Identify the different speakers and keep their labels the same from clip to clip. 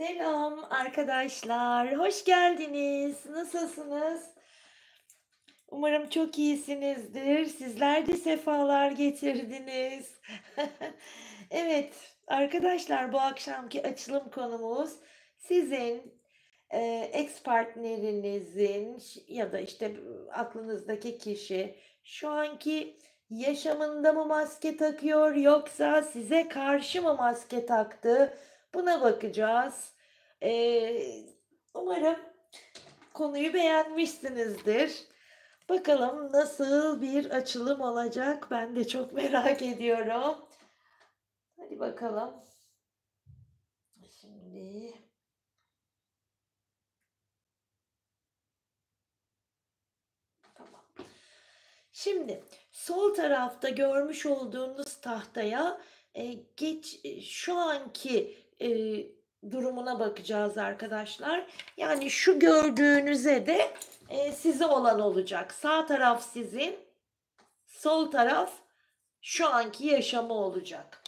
Speaker 1: Selam arkadaşlar, hoş geldiniz. Nasılsınız? Umarım çok iyisinizdir. Sizler de sefalar getirdiniz. Evet, arkadaşlar bu akşamki açılım konumuz sizin ex partnerinizin ya da işte aklınızdaki kişi şu anki yaşamında mı maske takıyor yoksa size karşı mı maske taktı? Buna bakacağız. Eee, Umarım konuyu beğenmişsinizdir. Bakalım nasıl bir açılım olacak? Ben de çok merak ediyorum. Hadi bakalım. Şimdi tamam. Şimdi sol tarafta görmüş olduğunuz tahtaya şu anki durumuna bakacağız arkadaşlar. Yani şu gördüğünüze de size olan olacak. Sağ taraf sizin, sol taraf şu anki yaşamı olacak.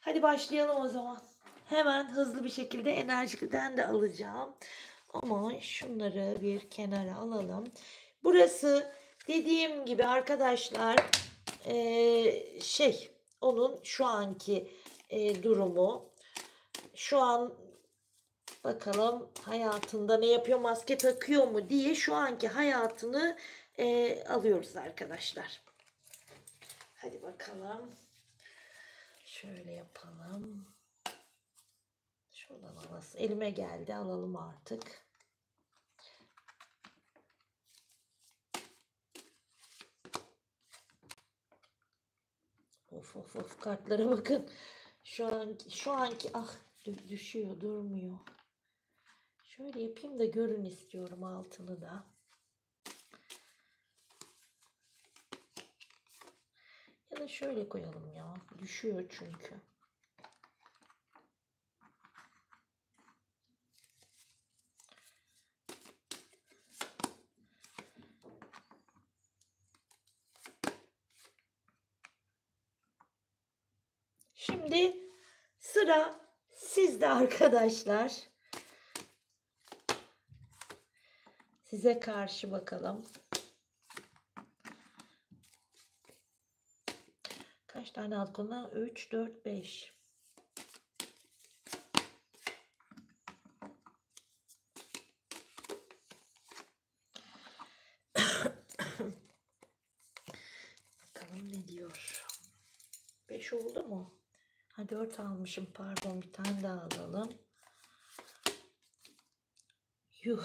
Speaker 1: Hadi başlayalım o zaman. Hemen hızlı bir şekilde enerjiden de alacağım. Ama şunları bir kenara alalım. Burası dediğim gibi arkadaşlar onun şu anki durumu. Şu an bakalım hayatında ne yapıyor, maske takıyor mu diye şu anki hayatını alıyoruz arkadaşlar. Hadi bakalım. Şöyle yapalım. Şuradan alasın. Elime geldi. Alalım artık. Of of of, kartlara bakın. Şu anki düşüyor, durmuyor. Şöyle yapayım da görün istiyorum altını da. Ya da şöyle koyalım ya. Düşüyor çünkü. Şimdi sıra sizde arkadaşlar. Size karşı bakalım. Kaç tane alt konu? 3, 4, 5. Bakalım ne diyor. 5 oldu mu? Ha 4 almışım, pardon, bir tane daha alalım. Yuh.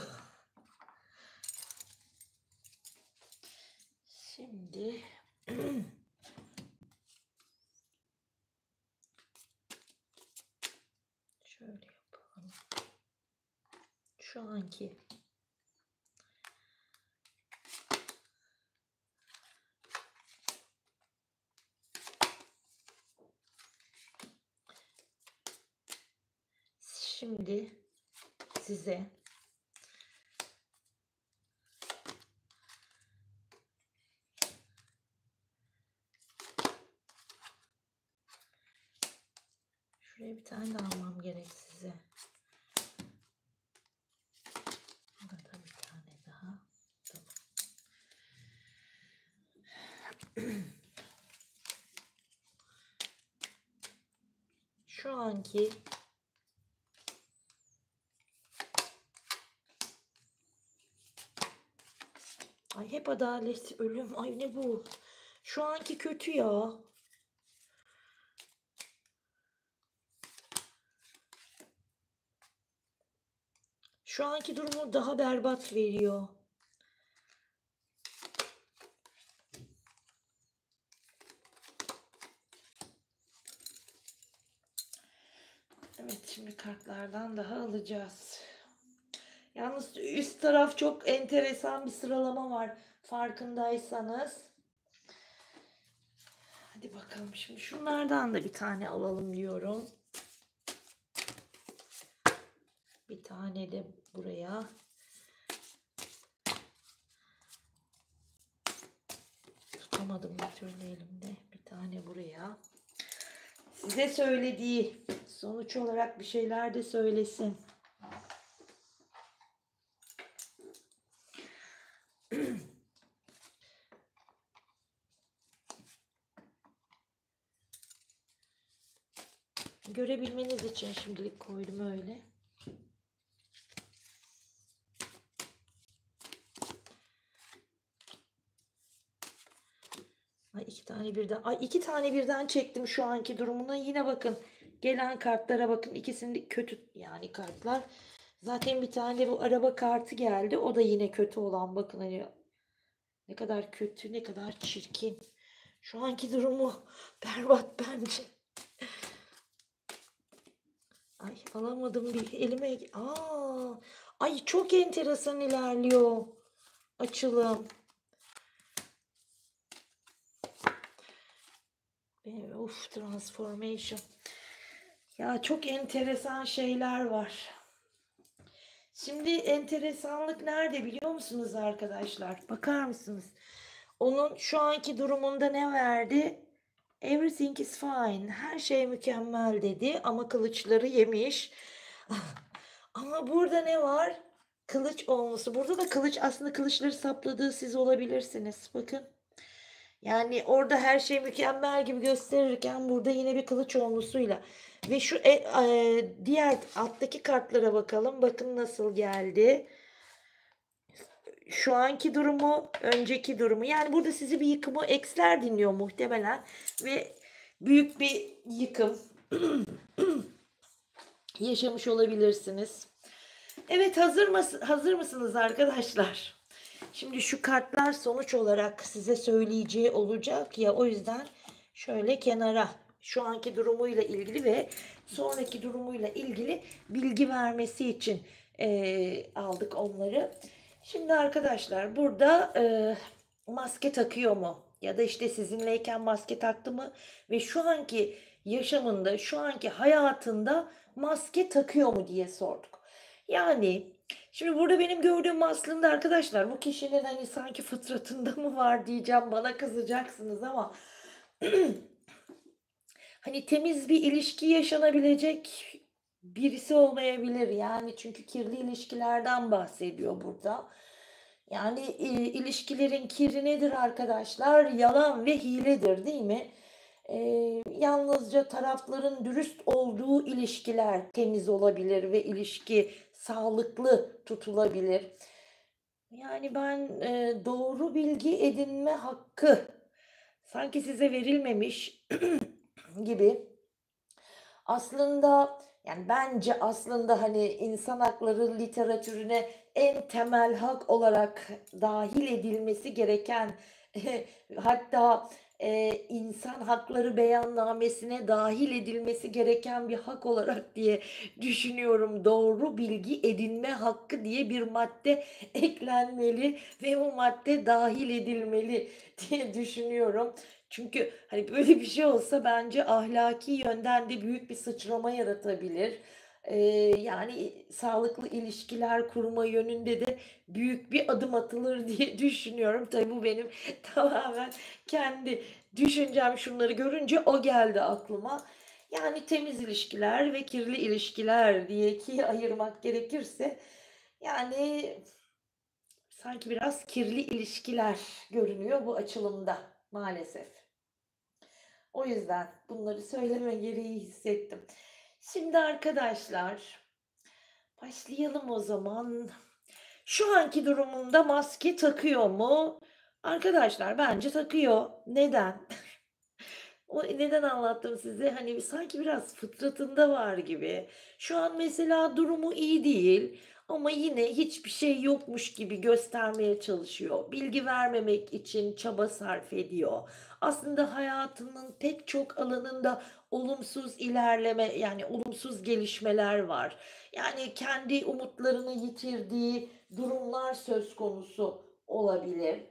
Speaker 1: Şimdi şöyle yapalım. Şu anki şimdi size şuraya bir tane daha almam gerek size. Burada bir tane daha. Tamam. Şu anki ay hep adalet, ölüm, ay ne bu? Şu anki kötü ya. Şu anki durumu daha berbat veriyor. Evet, şimdi kartlardan daha alacağız. Yalnız üst taraf çok enteresan bir sıralama var. Farkındaysanız. Hadi bakalım, şimdi şunlardan da bir tane alalım diyorum. Bir tane de buraya. Tutamadım bir türlü elimde. Bir tane buraya. Size söylediği Sonuç olarak bir şeyler de söylesin. Görebilmeniz için şimdilik koydum öyle. Ay iki tane birden. Ay iki tane birden çektim şu anki durumuna. Yine bakın. Gelen kartlara bakın. İkisinde kötü yani kartlar. Zaten bir tane de bu araba kartı geldi. O da yine kötü olan. Bakın hani ne kadar kötü, ne kadar çirkin. Şu anki durumu berbat bence. Ay alamadım bir elime. Ay çok enteresan ilerliyor açılım. Of, transformation. Ya çok enteresan şeyler var. Şimdi enteresanlık nerede biliyor musunuz arkadaşlar? Bakar mısınız? Onun şu anki durumunda ne verdi? Everything is fine. Her şey mükemmel dedi ama kılıçları yemiş. Ama burada ne var? Kılıç olması. Burada da kılıç, aslında kılıçları sapladığı siz olabilirsiniz. Bakın. Yani orada her şey mükemmel gibi gösterirken burada yine bir kılıç olmuşuyla. Ve şu diğer alttaki kartlara bakalım. Bakın nasıl geldi. Şu anki durumu, önceki durumu. Yani burada sizi bir yıkımı eksler dinliyor muhtemelen. Ve büyük bir yıkım yaşamış olabilirsiniz. Evet, hazır mısınız arkadaşlar? Şimdi şu kartlar sonuç olarak size söyleyeceği olacak ya, o yüzden şöyle kenara şu anki durumuyla ilgili ve sonraki durumuyla ilgili bilgi vermesi için aldık onları. Şimdi arkadaşlar burada maske takıyor mu? Ya da işte sizinleyken maske taktı mı? Ve şu anki yaşamında, şu anki hayatında maske takıyor mu diye sorduk. Yani şimdi burada benim gördüğüm aslında arkadaşlar, bu kişinin hani sanki fıtratında mı var diyeceğim, bana kızacaksınız ama hani temiz bir ilişki yaşanabilecek birisi olmayabilir. Yani çünkü kirli ilişkilerden bahsediyor burada. Yani ilişkilerin kiri nedir arkadaşlar? Yalan ve hiledir, değil mi? Yalnızca tarafların dürüst olduğu ilişkiler temiz olabilir ve ilişki sağlıklı tutulabilir. Yani ben doğru bilgi edinme hakkı sanki size verilmemiş gibi. Aslında yani bence aslında hani insan hakları literatürüne en temel hak olarak dahil edilmesi gereken hatta insan hakları beyannamesine dahil edilmesi gereken bir hak olarak diye düşünüyorum. Doğru bilgi edinme hakkı diye bir madde eklenmeli ve bu madde dahil edilmeli diye düşünüyorum. Çünkü hani böyle bir şey olsa bence ahlaki yönden de büyük bir sıçrama yaratabilir. Yani sağlıklı ilişkiler kurma yönünde de büyük bir adım atılır diye düşünüyorum. Tabii bu benim tamamen kendi düşüncem, şunları görünce o geldi aklıma. Yani temiz ilişkiler ve kirli ilişkiler diye ikiye ayırmak gerekirse yani sanki biraz kirli ilişkiler görünüyor bu açılımda maalesef. O yüzden bunları söyleme gereği hissettim. Şimdi arkadaşlar başlayalım o zaman. Şu anki durumunda maske takıyor mu? Arkadaşlar bence takıyor. Neden? O neden anlattım size? Hani sanki biraz fıtratında var gibi. Şu an mesela durumu iyi değil ama yine hiçbir şey yokmuş gibi göstermeye çalışıyor. Bilgi vermemek için çaba sarf ediyor. Aslında hayatının pek çok alanında olumsuz ilerleme, yani olumsuz gelişmeler var. Yani kendi umutlarını yitirdiği durumlar söz konusu olabilir.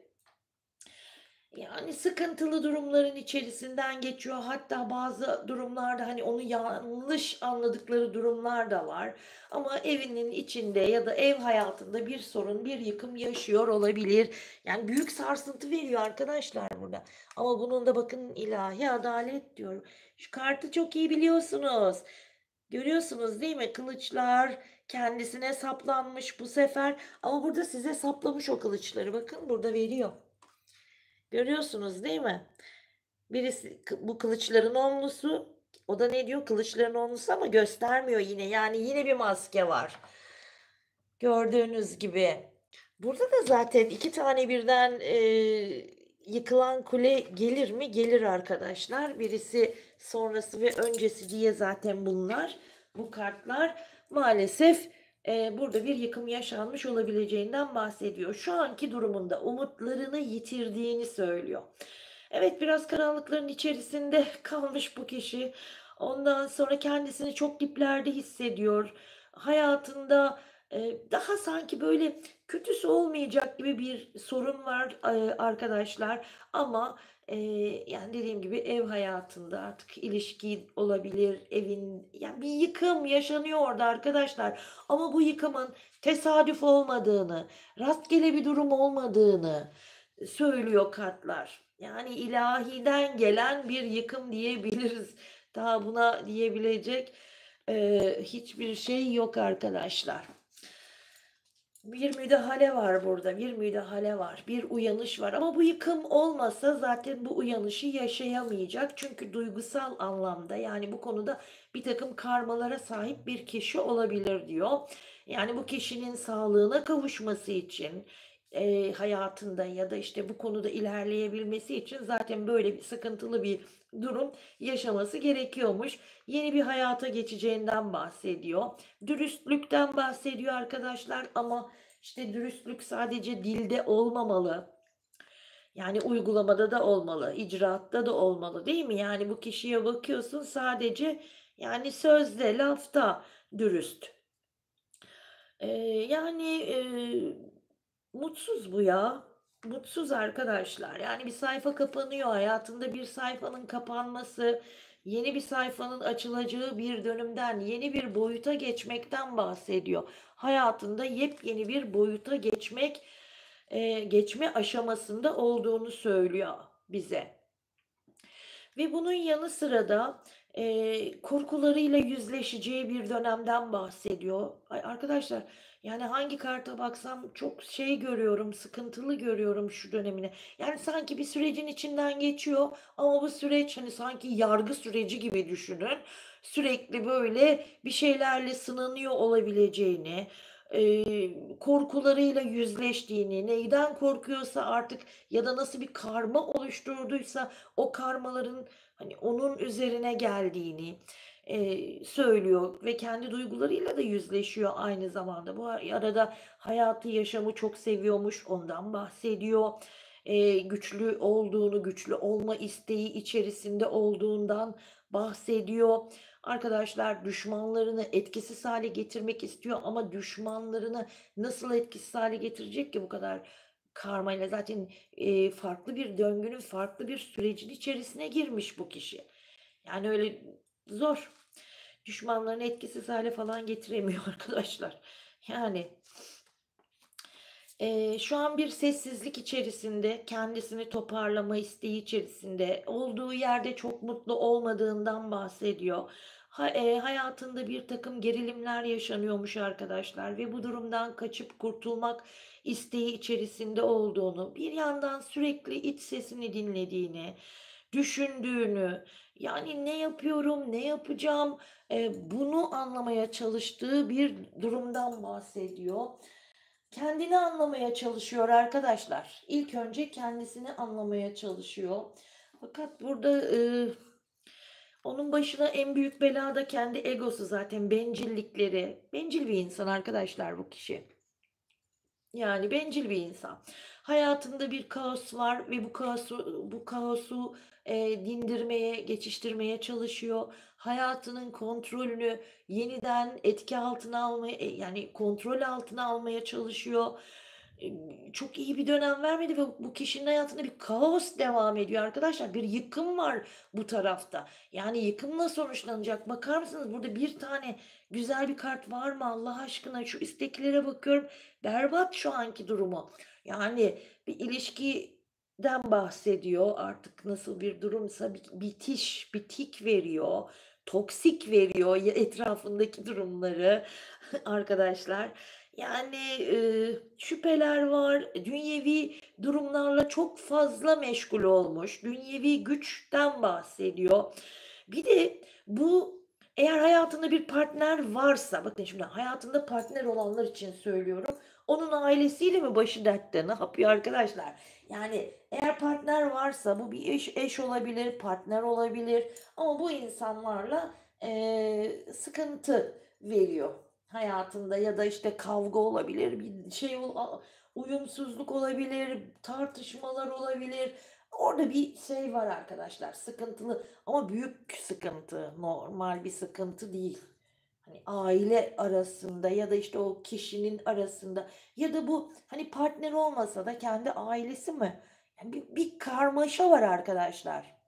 Speaker 1: Yani sıkıntılı durumların içerisinden geçiyor. Hatta bazı durumlarda hani onu yanlış anladıkları durumlar da var. Ama evinin içinde ya da ev hayatında bir sorun, bir yıkım yaşıyor olabilir. Yani büyük sarsıntı veriyor arkadaşlar burada. Ama bunun da bakın ilahi adalet diyorum. Şu kartı çok iyi biliyorsunuz. Görüyorsunuz değil mi? Kılıçlar kendisine saplanmış bu sefer ama burada size saplamış o kılıçları. Bakın burada veriyor. Görüyorsunuz değil mi? Birisi bu kılıçların onlusu. O da ne diyor? Kılıçların onlusu ama göstermiyor yine. Yani yine bir maske var. Gördüğünüz gibi. Burada da zaten 2 tane birden, yıkılan kule gelir mi? Gelir arkadaşlar. Birisi sonrası ve öncesi diye zaten bunlar, bu kartlar. Maalesef, burada bir yıkım yaşanmış olabileceğinden bahsediyor. Şu anki durumunda umutlarını yitirdiğini söylüyor. Evet, biraz karanlıkların içerisinde kalmış bu kişi. Ondan sonra kendisini çok diplerde hissediyor. Hayatında, daha sanki böyle kötüsü olmayacak gibi bir sorun var, arkadaşlar ama, yani, dediğim gibi ev hayatında artık ilişki olabilir, evin yani, bir yıkım yaşanıyor orada arkadaşlar ama bu yıkımın tesadüf olmadığını, rastgele bir durum olmadığını söylüyor kartlar. Yani ilahiden gelen bir yıkım diyebiliriz. Daha buna diyebilecek, hiçbir şey yok arkadaşlar. Bir müdahale var burada, bir müdahale var, bir uyanış var ama bu yıkım olmasa zaten bu uyanışı yaşayamayacak. Çünkü duygusal anlamda, yani, bu konuda birtakım karmalara sahip bir kişi olabilir diyor. Yani, bu kişinin sağlığına kavuşması için, hayatında ya da, işte, bu konuda ilerleyebilmesi için zaten böyle bir sıkıntılı bir durum yaşaması gerekiyormuş. Yeni bir hayata geçeceğinden bahsediyor. Dürüstlükten bahsediyor arkadaşlar ama işte dürüstlük sadece dilde olmamalı. Yani uygulamada da olmalı, icraatta da olmalı, değil mi? Yani bu kişiye bakıyorsun sadece yani sözde, lafta dürüst. Mutsuz bu ya. Mutsuz arkadaşlar. Yani bir sayfa kapanıyor. Hayatında bir sayfanın kapanması, yeni bir sayfanın açılacağı bir dönümden, yeni bir boyuta geçmekten bahsediyor. Hayatında yepyeni bir boyuta geçme aşamasında olduğunu söylüyor bize. Ve bunun yanı sıra da, korkularıyla yüzleşeceği bir dönemden bahsediyor. Ay, arkadaşlar, yani hangi karta baksam çok şey görüyorum, sıkıntılı görüyorum şu dönemini. Yani sanki bir sürecin içinden geçiyor ama bu süreç, hani, sanki yargı süreci gibi düşünün. Sürekli böyle bir şeylerle sınanıyor olabileceğini, korkularıyla yüzleştiğini, neyden korkuyorsa artık ya da nasıl bir karma oluşturduysa o karmaların, hani, onun üzerine geldiğini, söylüyor ve kendi duygularıyla da yüzleşiyor aynı zamanda. Bu arada hayatı, yaşamı çok seviyormuş, ondan bahsediyor. Güçlü olduğunu, güçlü olma isteği içerisinde olduğundan bahsediyor. Arkadaşlar düşmanlarını etkisiz hale getirmek istiyor ama düşmanlarını nasıl etkisiz hale getirecek ki bu kadar karmayla? Zaten, farklı bir döngünün, farklı bir sürecin içerisine girmiş bu kişi. Yani öyle zor. Düşmanlarını etkisiz hale falan getiremiyor arkadaşlar. Yani, şu an bir sessizlik içerisinde, kendisini toparlama isteği içerisinde, olduğu yerde çok mutlu olmadığından bahsediyor. Hayatında bir takım gerilimler yaşanıyormuş arkadaşlar ve bu durumdan kaçıp kurtulmak isteği içerisinde olduğunu, bir yandan sürekli iç sesini dinlediğini, düşündüğünü, yani ne yapıyorum, ne yapacağım, bunu anlamaya çalıştığı bir durumdan bahsediyor. Kendini anlamaya çalışıyor arkadaşlar. İlk önce kendisini anlamaya çalışıyor. Fakat burada, onun başına en büyük bela da kendi egosu zaten, bencillikleri. Bencil bir insan arkadaşlar bu kişi. Yani bencil bir insan. Hayatında bir kaos var ve bu kaosu, dindirmeye, geçiştirmeye çalışıyor. Hayatının kontrolünü yeniden etki altına almaya, yani kontrol altına almaya çalışıyor. Çok iyi bir dönem vermedi ve bu kişinin hayatında bir kaos devam ediyor arkadaşlar. Bir yıkım var bu tarafta. Yani yıkımla sonuçlanacak. Bakar mısınız burada bir tane güzel bir kart var mı Allah aşkına? Şu istekilere bakıyorum. Berbat şu anki durumu. Yani bir ilişkiden bahsediyor. Artık nasıl bir durumsa bitiş, bitik veriyor. toksik veriyor etrafındaki durumları arkadaşlar. Yani, şüpheler var, dünyevi durumlarla çok fazla meşgul olmuş, dünyevi güçten bahsediyor. Bir de bu eğer hayatında bir partner varsa, bakın şimdi hayatında partner olanlar için söylüyorum, onun ailesiyle mi başı dertte? Ne yapıyor arkadaşlar? Yani eğer partner varsa bu bir eş olabilir, partner olabilir ama bu insanlarla, sıkıntı veriyor hayatında ya da, işte, kavga olabilir, bir şey uyumsuzluk olabilir, tartışmalar olabilir. Orada bir şey var arkadaşlar, sıkıntılı ama büyük sıkıntı, normal bir sıkıntı değil. Hani aile arasında ya da işte o kişinin arasında ya da bu hani partner olmasa da kendi ailesi mi? Yani bir karmaşa var arkadaşlar.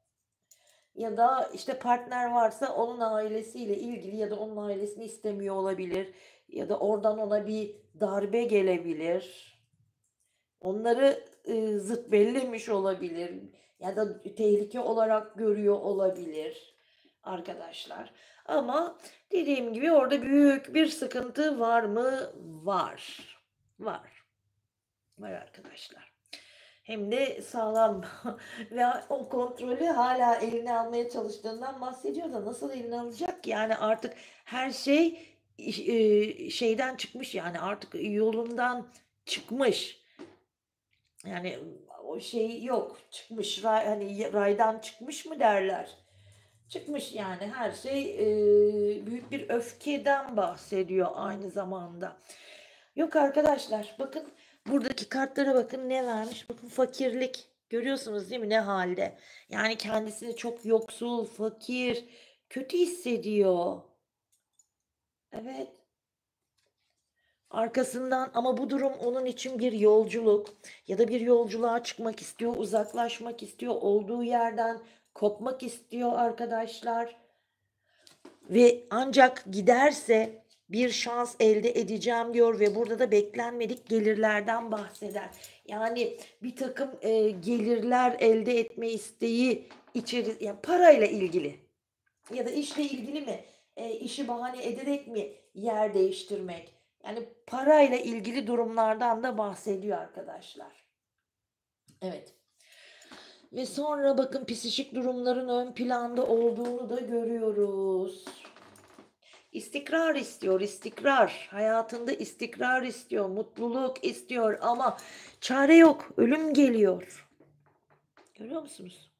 Speaker 1: Ya da işte partner varsa onun ailesiyle ilgili ya da onun ailesini istemiyor olabilir ya da oradan ona bir darbe gelebilir. Onları, zıt bellemiş olabilir ya da tehlike olarak görüyor olabilir arkadaşlar. Ama dediğim gibi orada büyük bir sıkıntı var mı? Var. Var. Var arkadaşlar. Hem de sağlam ve o kontrolü hala eline almaya çalıştığından bahsediyor da nasıl eline alacak ki? Yani artık her şey şeyden çıkmış yani artık yolundan çıkmış. Yani o şey yok. Çıkmış hani raydan çıkmış mı derler. Çıkmış yani her şey büyük bir öfkeden bahsediyor aynı zamanda. Yok arkadaşlar bakın buradaki kartlara bakın ne vermiş. Bakın fakirlik görüyorsunuz değil mi ne halde. Yani kendisini çok yoksul, fakir, kötü hissediyor. Evet. Arkasından ama bu durum onun için bir yolculuk ya da bir yolculuğa çıkmak istiyor, uzaklaşmak istiyor, olduğu yerden kopmak istiyor arkadaşlar. Ve ancak giderse bir şans elde edeceğim diyor ve burada da beklenmedik gelirlerden bahseder. Yani bir takım gelirler elde etme isteği yani parayla ilgili ya da işle ilgili mi? İşi bahane ederek mi yer değiştirmek? Yani parayla ilgili durumlardan da bahsediyor arkadaşlar. Evet. Ve sonra bakın psikik durumların ön planda olduğunu da görüyoruz. İstikrar istiyor, istikrar. Hayatında istikrar istiyor, mutluluk istiyor ama çare yok. Ölüm geliyor. Görüyor musunuz?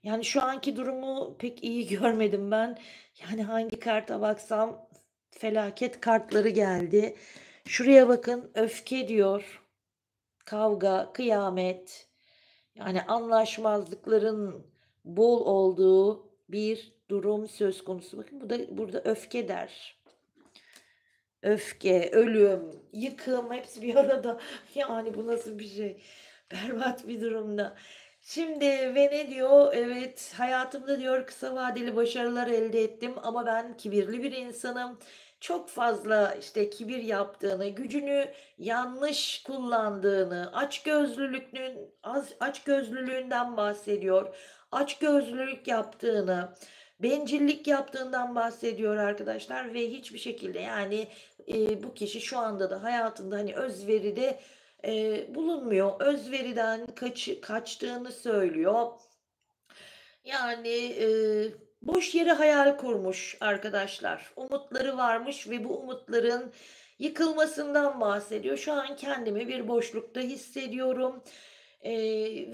Speaker 1: Yani şu anki durumu pek iyi görmedim ben. Yani hangi karta baksam felaket kartları geldi. Şuraya bakın öfke diyor. Kavga, kıyamet. Yani anlaşmazlıkların bol olduğu bir durum söz konusu. Bakın bu da burada öfke der. Öfke, ölüm, yıkım hepsi bir arada. Yani bu nasıl bir şey? Berbat bir durumda. Şimdi ve ne diyor? Evet, hayatımda diyor kısa vadeli başarılar elde ettim ama ben kibirli bir insanım. Çok fazla işte kibir yaptığını, gücünü yanlış kullandığını, açgözlülüğünden bahsediyor. Açgözlülük yaptığını, bencillik yaptığından bahsediyor arkadaşlar ve hiçbir şekilde yani bu kişi şu anda da hayatında hani özveride bulunmuyor. Özveriden kaçtığını söylüyor. Yani boş yere hayal kurmuş arkadaşlar. Umutları varmış ve bu umutların yıkılmasından bahsediyor. Şu an kendimi bir boşlukta hissediyorum.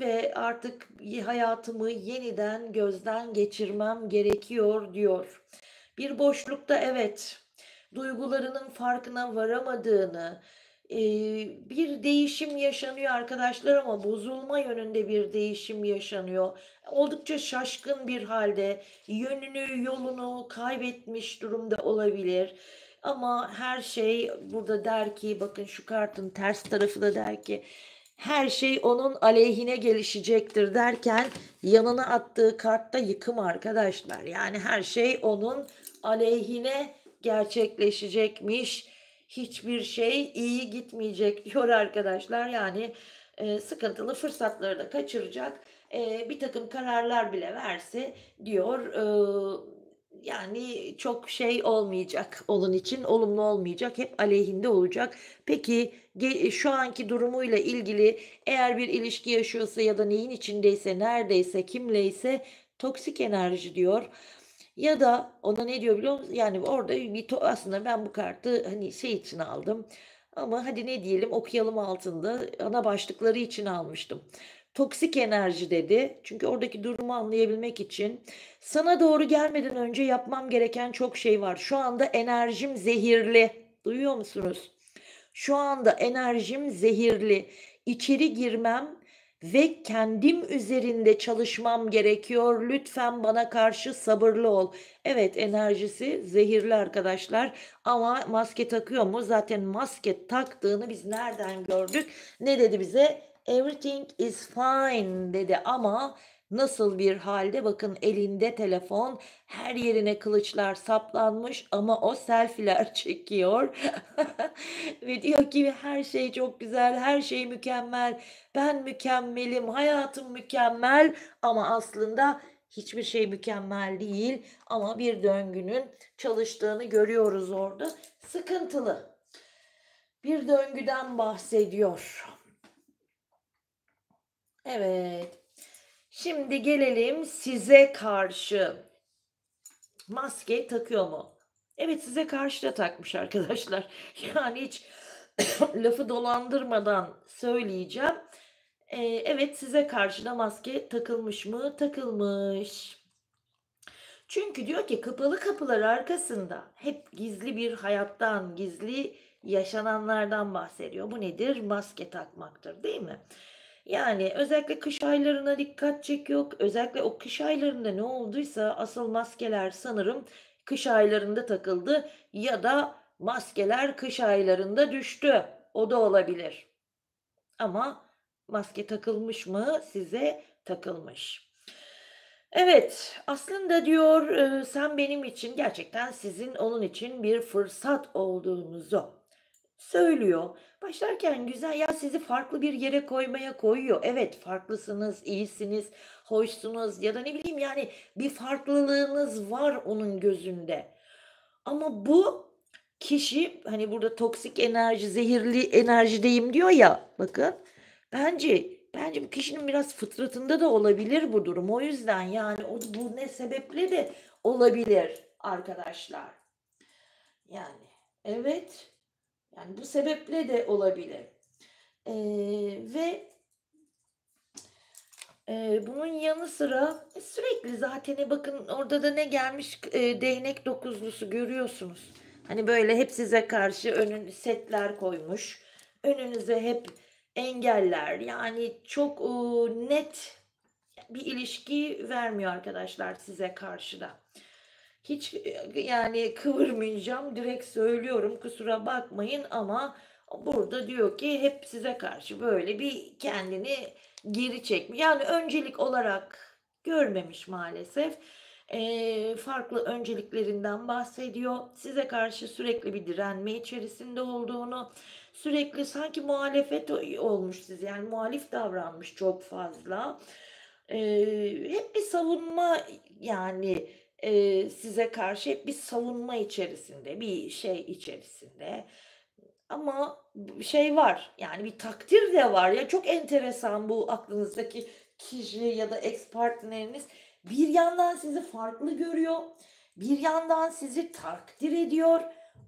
Speaker 1: Ve artık hayatımı yeniden gözden geçirmem gerekiyor diyor. Bir boşlukta evet, duygularının farkına varamadığını, bir değişim yaşanıyor arkadaşlar ama bozulma yönünde bir değişim yaşanıyor. Oldukça şaşkın bir halde yönünü, yolunu kaybetmiş durumda olabilir. Ama her şey burada der ki bakın şu kartın ters tarafı da der ki her şey onun aleyhine gelişecektir derken yanına attığı kartta yıkım arkadaşlar. Yani her şey onun aleyhine gerçekleşecekmiş. Hiçbir şey iyi gitmeyecek diyor arkadaşlar. Yani sıkıntılı fırsatları da kaçıracak. Bir takım kararlar bile verse diyor yani çok şey olmayacak onun için, olumlu olmayacak, hep aleyhinde olacak. Peki, şu anki durumuyla ilgili eğer bir ilişki yaşıyorsa ya da neyin içindeyse, neredeyse, kimleyse toksik enerji diyor. Ya da ona ne diyor biliyor musun? Yani orada bir aslında ben bu kartı, hani, şey için aldım ama hadi ne diyelim okuyalım altında, ana başlıkları için almıştım. Toksik enerji dedi. Çünkü oradaki durumu anlayabilmek için sana doğru gelmeden önce yapmam gereken çok şey var. Şu anda enerjim zehirli. Duyuyor musunuz? Şu anda enerjim zehirli. İçeri girmem ve kendim üzerinde çalışmam gerekiyor. Lütfen bana karşı sabırlı ol. Evet, enerjisi zehirli arkadaşlar ama maske takıyor mu? Zaten maske taktığını biz nereden gördük? Ne dedi bize? Everything is fine dedi ama nasıl bir halde? Bakın elinde telefon, her yerine kılıçlar saplanmış ama o selfiler çekiyor. Ve diyor ki her şey çok güzel, her şey mükemmel, ben mükemmelim, hayatım mükemmel ama aslında hiçbir şey mükemmel değil ama bir döngünün çalıştığını görüyoruz orada. Sıkıntılı bir döngüden bahsediyor. Evet. Şimdi gelelim size karşı. Maske takıyor mu? Evet, size karşı da takmış arkadaşlar. Yani hiç lafı dolandırmadan söyleyeceğim. Evet, size karşı da maske takılmış mı? Takılmış. Çünkü diyor ki kapalı kapılar arkasında hep gizli bir hayattan, gizli yaşananlardan bahsediyor. Bu nedir? Maske takmaktır, değil mi? Yani özellikle kış aylarına dikkat çekiyor. Özellikle o kış aylarında ne olduysa asıl maskeler sanırım kış aylarında takıldı ya da maskeler kış aylarında düştü. O da olabilir. Ama maske takılmış mı? Size takılmış. Evet, aslında diyor, sen benim için gerçekten sizin onun için bir fırsat olduğunuzu söylüyor. Başlarken güzel, ya sizi farklı bir yere koymaya koyuyor. Evet, farklısınız, iyisiniz, hoşsunuz ya da ne bileyim yani bir farklılığınız var onun gözünde. Ama bu kişi hani burada toksik enerji, zehirli enerjideyim diyor ya. Bakın. Bence bu kişinin biraz fıtratında da olabilir bu durum. O yüzden yani bu ne sebeple de olabilir arkadaşlar. Yani evet. Yani bu sebeple de olabilir. Ve bunun yanı sıra sürekli zaten bakın orada da ne gelmiş, değnek dokuzlusu görüyorsunuz. Hani böyle hep size karşı setler koymuş. Önünüze hep engeller. Yani çok net bir ilişki vermiyor arkadaşlar size karşı da. Hiç yani kıvırmayacağım, direkt söylüyorum, kusura bakmayın ama burada diyor ki hep size karşı böyle bir kendini geri çekmiş. Yani öncelik olarak görmemiş maalesef. Farklı önceliklerinden bahsediyor. Size karşı sürekli bir direnme içerisinde olduğunu, sürekli sanki muhalefet olmuş siz, yani muhalif davranmış çok fazla. Hep bir savunma, yani size karşı hep bir savunma içerisinde, bir şey içerisinde. Ama şey var, yani bir takdir de var. Ya çok enteresan bu aklınızdaki kişi ya da ex partneriniz. Bir yandan sizi farklı görüyor, bir yandan sizi takdir ediyor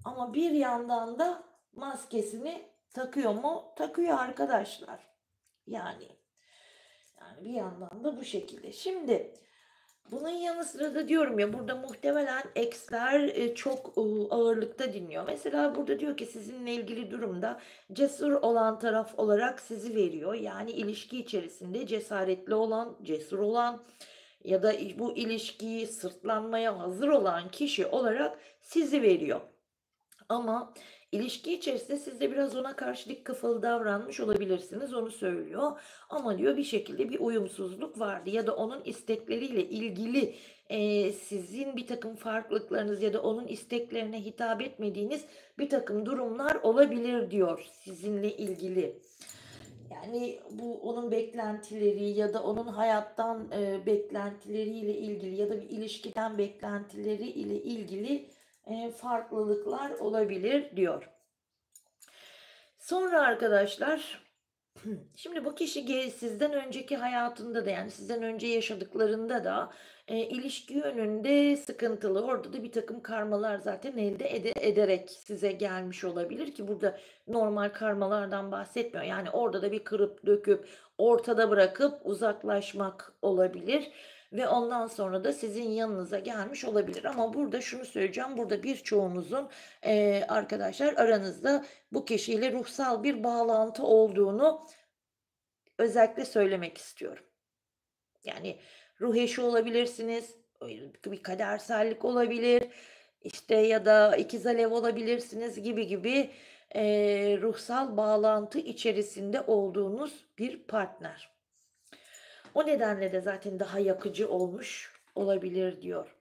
Speaker 1: ama bir yandan da maskesini takıyor mu? Takıyor arkadaşlar. Yani bir yandan da bu şekilde. Şimdi bunun yanı sıra da diyorum ya burada muhtemelen eksler çok ağırlıkta dinliyor. Mesela burada diyor ki sizinle ilgili durumda cesur olan taraf olarak sizi veriyor. Yani ilişki içerisinde cesaretli olan, cesur olan ya da bu ilişkiyi sırtlanmaya hazır olan kişi olarak sizi veriyor. Ama ilişki içerisinde siz de biraz ona karşı dik kafalı davranmış olabilirsiniz, onu söylüyor. Ama diyor bir şekilde bir uyumsuzluk vardı ya da onun istekleriyle ilgili sizin bir takım farklılıklarınız ya da onun isteklerine hitap etmediğiniz bir takım durumlar olabilir diyor sizinle ilgili. Yani bu onun beklentileri ya da onun hayattan, beklentileriyle ilgili ya da bir ilişkiden beklentileri ile ilgili, farklılıklar olabilir diyor. Sonra arkadaşlar, şimdi bu kişi sizden önceki hayatında da yani sizden önce yaşadıklarında da ilişki yönünde sıkıntılı. Orada da bir takım karmalar zaten elde ederek size gelmiş olabilir ki burada normal karmalardan bahsetmiyor. Yani orada da bir kırıp döküp ortada bırakıp uzaklaşmak olabilir ve ondan sonra da sizin yanınıza gelmiş olabilir. Ama burada şunu söyleyeceğim. Burada birçoğunuzun arkadaşlar aranızda bu kişiyle ruhsal bir bağlantı olduğunu özellikle söylemek istiyorum. Yani ruh eşi olabilirsiniz, bir kadersellik olabilir, işte ya da ikiz alev olabilirsiniz gibi gibi ruhsal bağlantı içerisinde olduğunuz bir partner. O nedenle de zaten daha yakıcı olmuş olabilir diyor.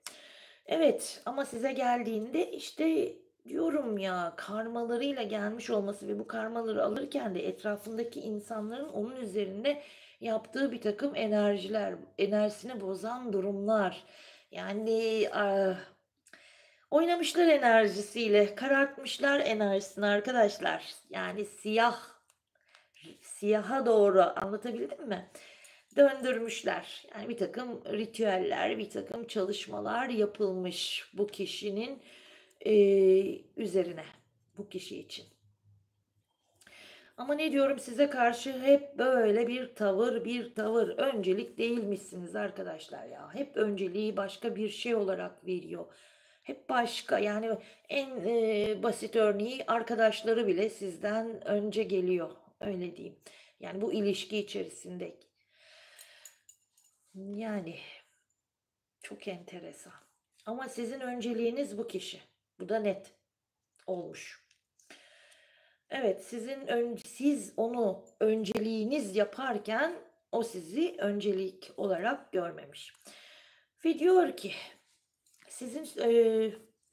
Speaker 1: Evet ama size geldiğinde işte diyorum ya karmalarıyla gelmiş olması ve bu karmaları alırken de etrafındaki insanların onun üzerinde yaptığı bir takım enerjiler, enerjisini bozan durumlar. Yani oynamışlar enerjisiyle, karartmışlar enerjisini arkadaşlar. Yani siyaha doğru anlatabildim mi? Döndürmüşler. Yani bir takım ritüeller, bir takım çalışmalar yapılmış bu kişinin üzerine, bu kişi için. Ama ne diyorum size karşı hep böyle bir tavır, bir tavır. Öncelik değilmişsiniz arkadaşlar ya. Hep önceliği başka bir şey olarak veriyor. Hep başka yani en basit örneği arkadaşları bile sizden önce geliyor. Öyle diyeyim. Yani bu ilişki içerisinde. Yani çok enteresan. Ama sizin önceliğiniz bu kişi. Bu da net olmuş. Evet, siz onu önceliğiniz yaparken o sizi öncelik olarak görmemiş. Ve diyor ki sizin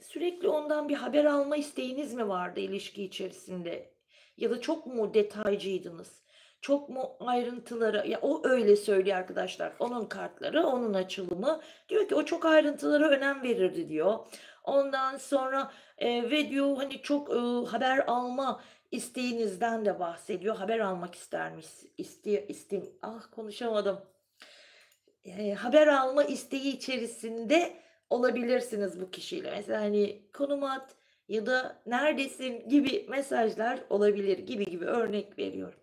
Speaker 1: sürekli ondan bir haber alma isteğiniz mi vardı ilişki içerisinde? Ya da çok mu detaycıydınız? Çok mu ayrıntılara, ya o öyle söylüyor arkadaşlar. Onun kartları, onun açılımı. Diyor ki o çok ayrıntılara önem verirdi diyor. Ondan sonra ve diyor hani çok haber alma isteğinizden de bahsediyor. Haber almak istermiş. Konuşamadım. Haber alma isteği içerisinde olabilirsiniz bu kişiyle. Mesela hani konum at ya da neredesin gibi mesajlar olabilir gibi gibi örnek veriyorum.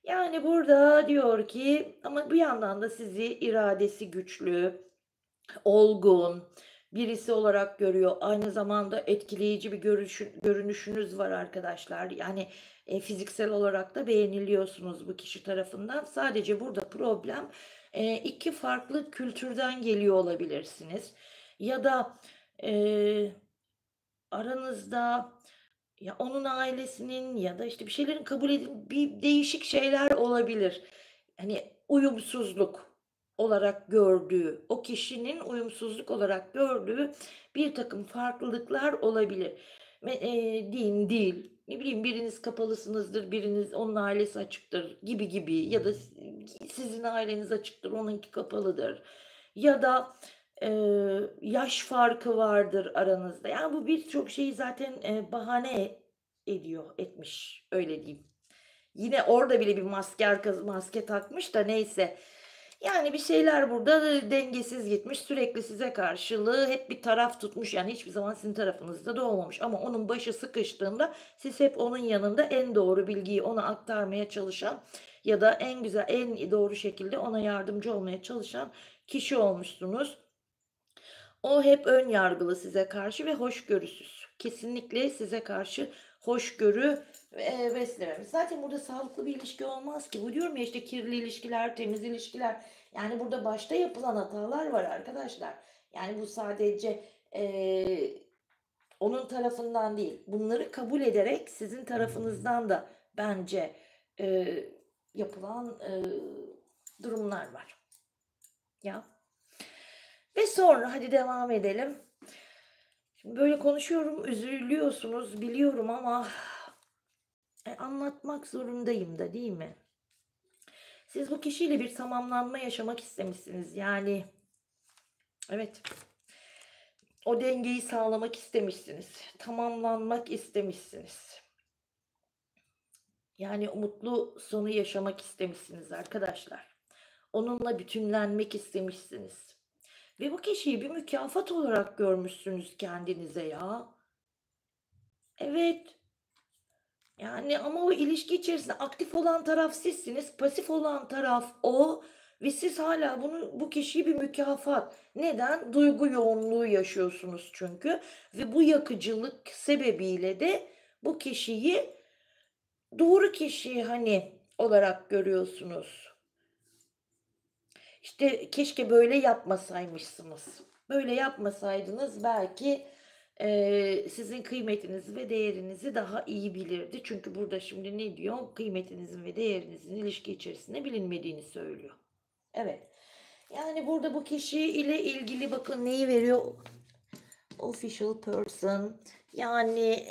Speaker 1: Yani burada diyor ki ama bir yandan da sizi iradesi güçlü, olgun birisi olarak görüyor. Aynı zamanda etkileyici bir görünüşünüz var arkadaşlar. Yani fiziksel olarak da beğeniliyorsunuz bu kişi tarafından. Sadece burada problem iki farklı kültürden geliyor olabilirsiniz. Ya da e, aranızda ya onun ailesinin ya da işte bir şeylerin kabul edin bir değişik şeyler olabilir. Hani uyumsuzluk olarak gördüğü, o kişinin uyumsuzluk olarak gördüğü bir takım farklılıklar olabilir. Din, dil, ne bileyim biriniz kapalısınızdır, biriniz onun ailesi açıktır gibi gibi ya da sizin aileniz açıktır, onunki kapalıdır. Ya da yaş farkı vardır aranızda. Yani bu birçok şeyi zaten bahane etmiş öyle diyeyim. Yine orada bile bir maske takmış da neyse. Yani bir şeyler burada dengesiz gitmiş. Sürekli size karşılığı hep bir taraf tutmuş. Yani hiçbir zaman sizin tarafınızda da olmamış. Ama onun başı sıkıştığında siz hep onun yanında en doğru bilgiyi ona aktarmaya çalışan ya da en güzel, en doğru şekilde ona yardımcı olmaya çalışan kişi olmuşsunuz. O hep ön yargılı size karşı ve hoşgörüsüz. Kesinlikle size karşı hoşgörü beslememiş. Zaten burada sağlıklı bir ilişki olmaz ki. Bu diyorum ya işte kirli ilişkiler, temiz ilişkiler. Yani burada başta yapılan hatalar var arkadaşlar. Yani bu sadece onun tarafından değil. Bunları kabul ederek sizin tarafınızdan da bence e, yapılan durumlar var. Ya. Ve sonra hadi devam edelim. Şimdi böyle konuşuyorum, üzülüyorsunuz biliyorum ama anlatmak zorundayım da değil mi? Siz bu kişiyle bir tamamlanma yaşamak istemişsiniz. Yani evet, o dengeyi sağlamak istemişsiniz. Tamamlanmak istemişsiniz. Yani mutlu sonu yaşamak istemişsiniz arkadaşlar. Onunla bütünlenmek istemişsiniz. Ve bu kişiyi bir mükafat olarak görmüşsünüz kendinize ya. Evet. Yani ama o ilişki içerisinde aktif olan taraf sizsiniz, pasif olan taraf o ve siz hala bu kişiyi bir mükafat. Neden? Duygu yoğunluğu yaşıyorsunuz çünkü ve bu yakıcılık sebebiyle de bu kişiyi doğru kişi hani olarak görüyorsunuz. İşte keşke böyle yapmasaymışsınız. Böyle yapmasaydınız belki sizin kıymetinizi ve değerinizi daha iyi bilirdi. Çünkü burada şimdi ne diyor? Kıymetinizin ve değerinizin ilişki içerisinde bilinmediğini söylüyor. Evet. Yani burada bu kişi ile ilgili bakın neyi veriyor? Official person, yani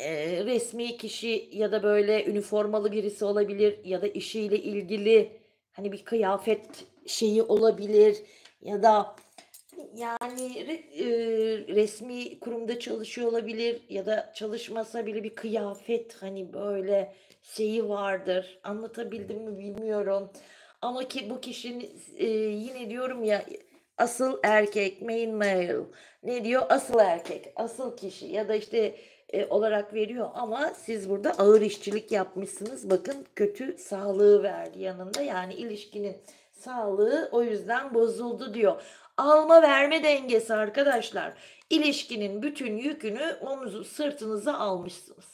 Speaker 1: resmi kişi ya da böyle üniformalı birisi olabilir ya da işiyle ilgili hani bir kıyafet şeyi olabilir ya da yani resmi kurumda çalışıyor olabilir ya da çalışmasa bile bir kıyafet hani böyle şeyi vardır. Anlatabildim mi bilmiyorum. Ama ki bu kişinin yine diyorum ya, asıl erkek, main male, ne diyor? Asıl erkek, asıl kişi ya da işte olarak veriyor ama siz burada ağır işçilik yapmışsınız. Bakın kötü sağlığı verdi yanında. Yani ilişkinin sağlığı o yüzden bozuldu diyor. Alma verme dengesi arkadaşlar. İlişkinin bütün yükünü sırtınıza almışsınız.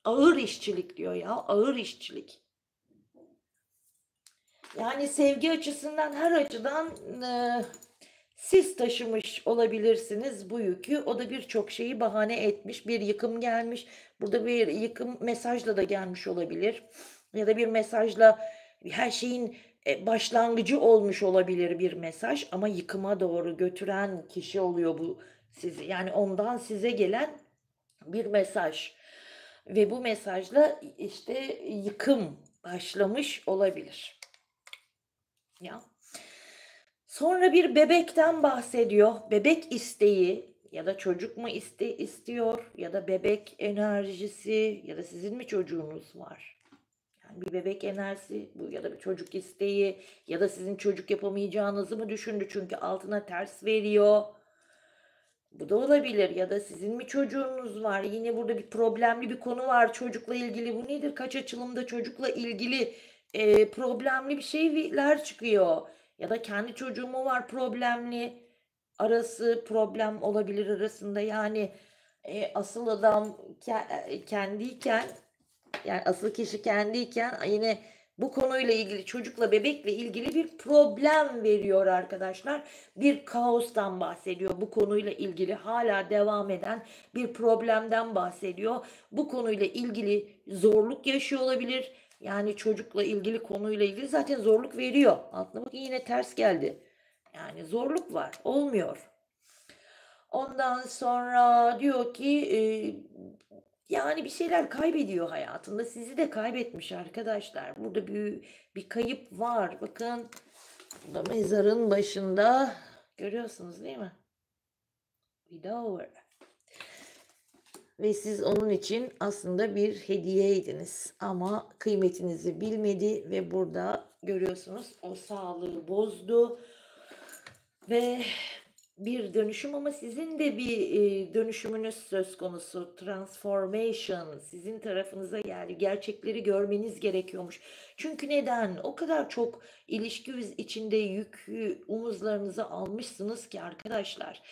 Speaker 1: Ağır işçilik diyor ya, ağır işçilik. Yani sevgi açısından her açıdan siz taşımış olabilirsiniz bu yükü. O da birçok şeyi bahane etmiş. Bir yıkım gelmiş. Burada bir yıkım mesajla da gelmiş olabilir. Ya da bir mesajla her şeyin başlangıcı olmuş olabilir bir mesaj. Ama yıkıma doğru götüren kişi oluyor bu sizi. Yani ondan size gelen bir mesaj. Ve bu mesajla işte yıkım başlamış olabilir. Ya. Sonra bir bebekten bahsediyor. Bebek isteği ya da çocuk mu istiyor ya da bebek enerjisi ya da sizin mi çocuğunuz var? Yani bir bebek enerjisi bu ya da bir çocuk isteği ya da sizin çocuk yapamayacağınızı mı düşündü çünkü altına ters veriyor. Bu da olabilir ya da sizin mi çocuğunuz var? Yine burada bir problemli bir konu var çocukla ilgili. Bu nedir? Kaç açılımda çocukla ilgili problemli bir şeyler çıkıyor. Ya da kendi çocuğum mu var problemli? Arası problem olabilir arasında. Yani asıl adam kendiyken, yani asıl kişi kendiyken yine bu konuyla ilgili çocukla bebekle ilgili bir problem veriyor arkadaşlar. Bir kaostan bahsediyor. Bu konuyla ilgili hala devam eden bir problemden bahsediyor. Bu konuyla ilgili zorluk yaşıyor olabilir. Yani çocukla ilgili konuyla ilgili zaten zorluk veriyor. Altına bakın yine ters geldi. Yani zorluk var. Olmuyor. Ondan sonra diyor ki yani bir şeyler kaybediyor hayatında. Sizi de kaybetmiş arkadaşlar. Burada bir kayıp var. Bakın burada mezarın başında görüyorsunuz değil mi? Widower. Ve siz onun için aslında bir hediyeydiniz. Ama kıymetinizi bilmedi ve burada görüyorsunuz o sağlığı bozdu. Ve bir dönüşüm ama sizin de bir dönüşümünüz söz konusu. Transformation sizin tarafınıza geldi. Gerçekleri görmeniz gerekiyormuş. Çünkü neden? O kadar çok ilişki içinde yükü omuzlarınıza almışsınız ki arkadaşlar.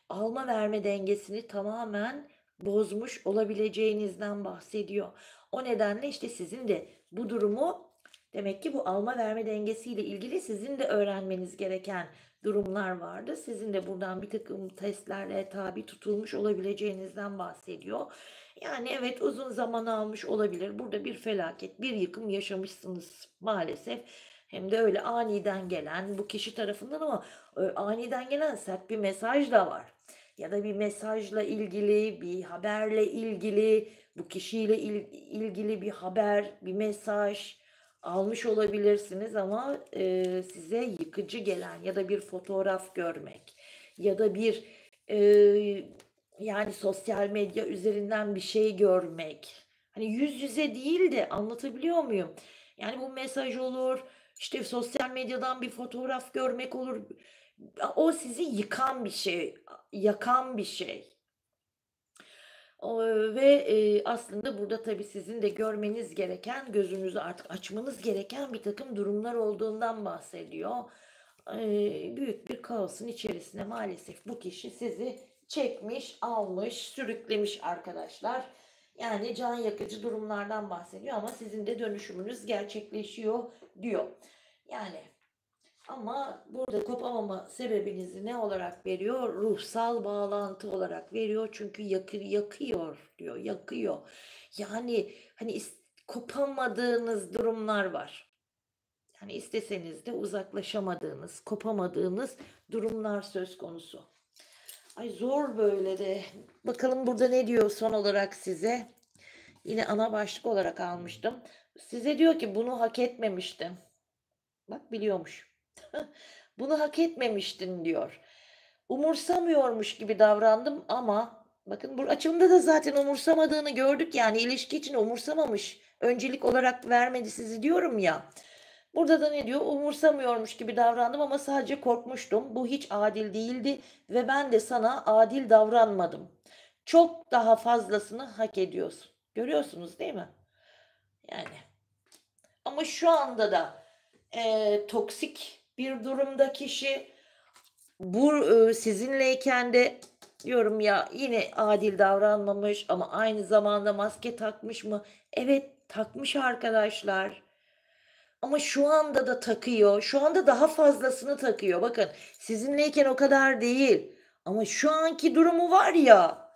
Speaker 1: Alma verme dengesini tamamen bozmuş olabileceğinizden bahsediyor. O nedenle işte sizin de bu durumu, demek ki bu alma verme dengesiyle ilgili sizin de öğrenmeniz gereken durumlar vardı. Sizin de buradan bir takım testlerle tabi tutulmuş olabileceğinizden bahsediyor. Yani evet, uzun zaman almış olabilir. Burada bir felaket, bir yıkım yaşamışsınız maalesef. Hem de öyle aniden gelen bu kişi tarafından, ama aniden gelen sert bir mesaj da var. Ya da bir mesajla ilgili, bir haberle ilgili, bu kişiyle ilgili bir haber, bir mesaj. almış olabilirsiniz ama, size yıkıcı gelen ya da bir fotoğraf görmek ya da bir, eee, yani, sosyal medya üzerinden bir şey görmek, hani, yüz yüze değil de anlatabiliyor muyum? Yani, bu mesaj olur, işte, sosyal medyadan bir fotoğraf görmek olur. O sizi yıkan bir şey, yakan bir şey. Ve, aslında burada tabii sizin de görmeniz gereken, gözünüzü artık açmanız gereken birtakım durumlar olduğundan bahsediyor. Büyük bir kaosun içerisine maalesef bu kişi sizi çekmiş, almış, sürüklemiş arkadaşlar. Yani can yakıcı durumlardan bahsediyor ama sizin de dönüşümünüz gerçekleşiyor diyor. Yani ama burada kopamama sebebinizi ne olarak veriyor? Ruhsal bağlantı olarak veriyor. Çünkü yakıyor diyor, yakıyor. Yani hani kopamadığınız durumlar var. Yani isteseniz de uzaklaşamadığınız, kopamadığınız durumlar söz konusu. Ay zor böyle de. Bakalım burada ne diyor son olarak size? Yine ana başlık olarak almıştım. Size diyor ki bunu hak etmemiştim. Bak biliyormuş. Bunu hak etmemiştin diyor. Umursamıyormuş gibi davrandım ama bakın bu açılımda da zaten umursamadığını gördük yani ilişki için umursamamış. Öncelik olarak vermedi sizi diyorum ya. Burada da ne diyor? Umursamıyormuş gibi davrandım ama sadece korkmuştum. Bu hiç adil değildi ve ben de sana adil davranmadım. Çok daha fazlasını hak ediyorsun. Görüyorsunuz değil mi? Yani ama şu anda da toksik bir durumda kişi. Bu, sizinleyken de diyorum ya yine adil davranmamış ama aynı zamanda maske takmış mı? Evet, takmış arkadaşlar. Ama şu anda da takıyor. Şu anda daha fazlasını takıyor. Bakın, sizinleyken o kadar değil. Ama şu anki durumu var ya,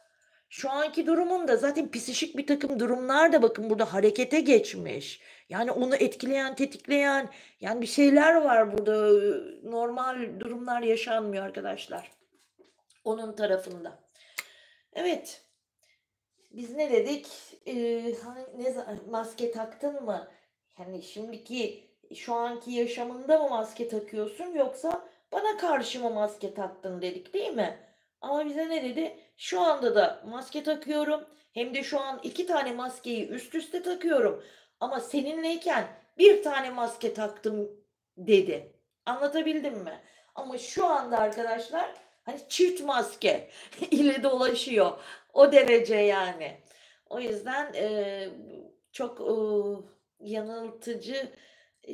Speaker 1: şu anki durumunda zaten psişik bir takım durumlar da bakın burada harekete geçmiş. Yani onu etkileyen, tetikleyen, yani bir şeyler var burada. Normal durumlar yaşanmıyor arkadaşlar onun tarafında. Evet, biz ne dedik? Hani maske taktın mı? Hani şimdiki, şu anki yaşamında mı maske takıyorsun yoksa bana karşı mı maske taktın dedik, değil mi? Ama bize ne dedi? Şu anda da maske takıyorum. Hem de şu an 2 tane maskeyi üst üste takıyorum. Ama seninleyken bir tane maske taktım dedi. Anlatabildim mi? Ama şu anda arkadaşlar hani çift maske ile dolaşıyor. O derece yani. O yüzden, çok, yanıltıcı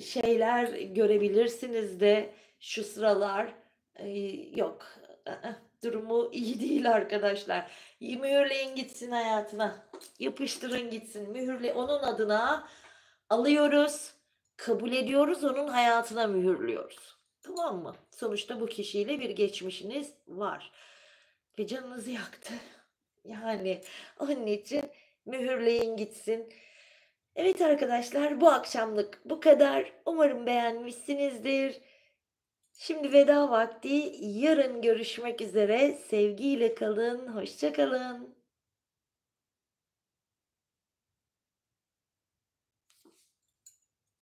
Speaker 1: şeyler görebilirsiniz de şu sıralar. Yok, durumu iyi değil arkadaşlar. Mühürleyin gitsin hayatına. Yapıştırın gitsin. Onun adına alıyoruz, kabul ediyoruz, onun hayatına mühürlüyoruz. Tamam mı? Sonuçta bu kişiyle bir geçmişiniz var ve canınızı yaktı. Yani onun için mühürleyin gitsin. Evet arkadaşlar, bu akşamlık bu kadar. Umarım beğenmişsinizdir. Şimdi veda vakti. Yarın görüşmek üzere. Sevgiyle kalın, hoşça kalın.